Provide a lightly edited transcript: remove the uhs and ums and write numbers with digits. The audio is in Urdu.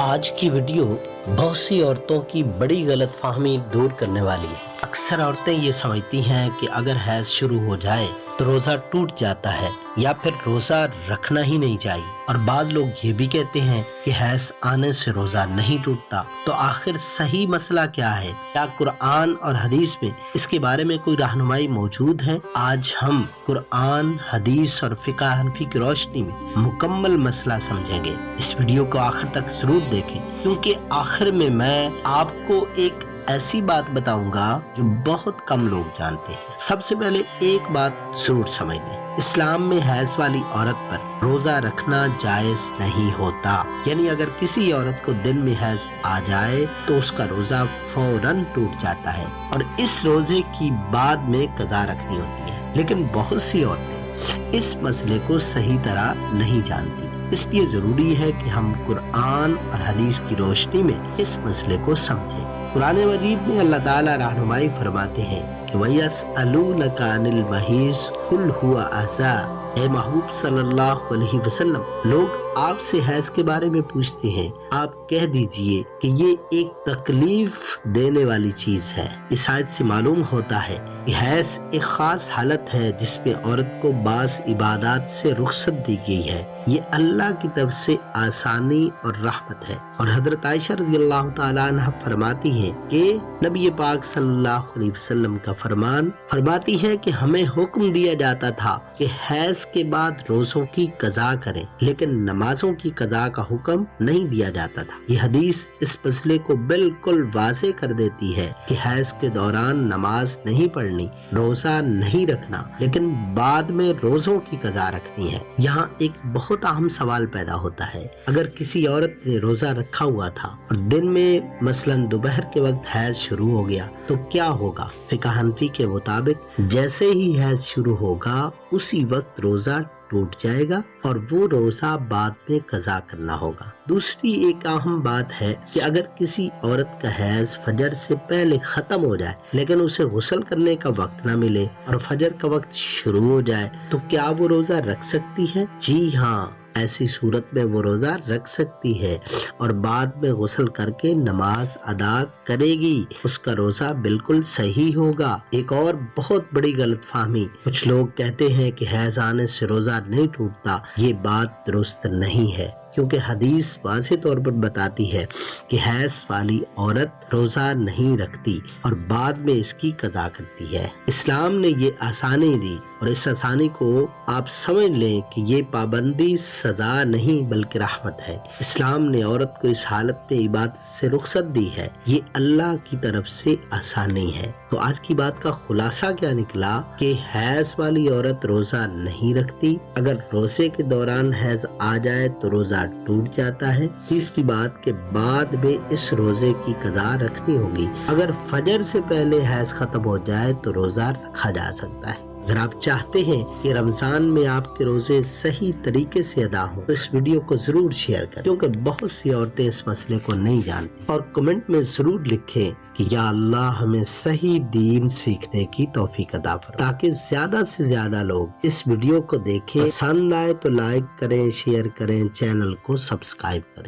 آج کی ویڈیو بہت سی عورتوں کی بڑی غلط فہمی دور کرنے والی ہے۔ اکثر عورتیں یہ سمجھتی ہیں کہ اگر حیض شروع ہو جائے تو روزہ ٹوٹ جاتا ہے یا پھر روزہ رکھنا ہی نہیں چاہیے، اور بعض لوگ یہ بھی کہتے ہیں کہ حیض آنے سے روزہ نہیں ٹوٹتا۔ تو آخر صحیح مسئلہ کیا ہے؟ کیا قرآن اور حدیث میں اس کے بارے میں کوئی رہنمائی موجود ہے؟ آج ہم قرآن، حدیث اور فقہ حنفی کی روشنی میں مکمل مسئلہ سمجھیں گے۔ اس ویڈیو کو آخر تک ضرور دیکھیں، کیونکہ آخر میں آپ کو ایک ایسی بات بتاؤں گا جو بہت کم لوگ جانتے ہیں۔ سب سے پہلے ایک بات ضرور سمجھ لیں، اسلام میں حیض والی عورت پر روزہ رکھنا جائز نہیں ہوتا۔ یعنی اگر کسی عورت کو دن میں حیض آ جائے تو اس کا روزہ فوراً ٹوٹ جاتا ہے اور اس روزے کی بعد میں قضا رکھنی ہوتی ہے۔ لیکن بہت سی عورتیں اس مسئلے کو صحیح طرح نہیں جانتی، اس لیے ضروری ہے کہ ہم قرآن اور حدیث کی روشنی میں اس مسئلے کو سمجھیں۔ قرآن مجید میں اللہ تعالیٰ رہنمائی فرماتے ہیں کہ وَيَسْأَلُونَكَ عَنِ الْمَحِيضِ قُلْ هُوَ أَذًى۔ اے محبوب صلی اللہ علیہ وسلم، لوگ آپ سے حیض کے بارے میں پوچھتے ہیں، آپ کہہ دیجئے کہ یہ ایک تکلیف دینے والی چیز ہے۔ اس آیت سے معلوم ہوتا ہے کہ حیض ایک خاص حالت ہے جس میں عورت کو بعض عبادات سے رخصت دی گئی ہے۔ یہ اللہ کی طرف سے آسانی اور رحمت ہے۔ اور حضرت عائشہ رضی اللہ تعالیٰ عنہ فرماتی ہیں کہ نبی پاک صلی اللہ علیہ وسلم کا فرماتی ہے کہ ہمیں حکم دیا جاتا تھا کہ حیض کے بعد روزوں کی قضا کریں، لیکن نمازوں کی قضا کا حکم نہیں دیا جاتا تھا۔ یہ حدیث اس مسئلے کو بالکل واضح کر دیتی ہے کہ حیض کے دوران نماز نہیں پڑھنی، روزہ نہیں رکھنا، لیکن بعد میں روزوں کی قضا رکھنی ہے۔ یہاں ایک بہت اہم سوال پیدا ہوتا ہے، اگر کسی عورت نے روزہ رکھا ہوا تھا اور دن میں مثلاً دوپہر کے وقت حیض شروع ہو گیا تو کیا ہوگا؟ فقہ حنفی کے مطابق جیسے ہی حیض شروع ہوگا اسی وقت روزہ ٹوٹ جائے گا اور وہ روزہ بعد میں قضا کرنا ہوگا۔ دوسری ایک اہم بات ہے کہ اگر کسی عورت کا حیض فجر سے پہلے ختم ہو جائے لیکن اسے غسل کرنے کا وقت نہ ملے اور فجر کا وقت شروع ہو جائے تو کیا وہ روزہ رکھ سکتی ہے؟ جی ہاں، ایسی صورت میں وہ روزہ رکھ سکتی ہے اور بعد میں غسل کر کے نماز ادا کرے گی، اس کا روزہ بالکل صحیح ہوگا۔ ایک اور بہت بڑی غلط فہمی، کچھ لوگ کہتے ہیں کہ حیض آنے سے روزہ نہیں ٹوٹتا۔ یہ بات درست نہیں ہے، کیونکہ حدیث واضح طور پر بتاتی ہے کہ حیض والی عورت روزہ نہیں رکھتی اور بعد میں اس کی قضا کرتی ہے۔ اسلام نے یہ آسانی دی اور اس آسانی کو آپ سمجھ لیں کہ یہ پابندی سزا نہیں بلکہ رحمت ہے۔ اسلام نے عورت کو اس حالت میں عبادت سے رخصت دی ہے، یہ اللہ کی طرف سے آسانی ہے۔ تو آج کی بات کا خلاصہ کیا نکلا کہ حیض والی عورت روزہ نہیں رکھتی، اگر روزے کے دوران حیض آ جائے تو روزہ ٹوٹ جاتا ہے۔ تیسری بات کہ بعد میں اس روزے کی قضا رکھنی ہوگی، اگر فجر سے پہلے حیض ختم ہو جائے تو روزہ رکھا جا سکتا ہے۔ اگر آپ چاہتے ہیں کہ رمضان میں آپ کے روزے صحیح طریقے سے ادا ہوں تو اس ویڈیو کو ضرور شیئر کریں، کیونکہ بہت سی عورتیں اس مسئلے کو نہیں جانتی، اور کمنٹ میں ضرور لکھیں کہ یا اللہ ہمیں صحیح دین سیکھنے کی توفیق عطا فرما، تاکہ زیادہ سے زیادہ لوگ اس ویڈیو کو دیکھیں۔ پسند آئے تو لائک کریں، شیئر کریں، چینل کو سبسکرائب کریں۔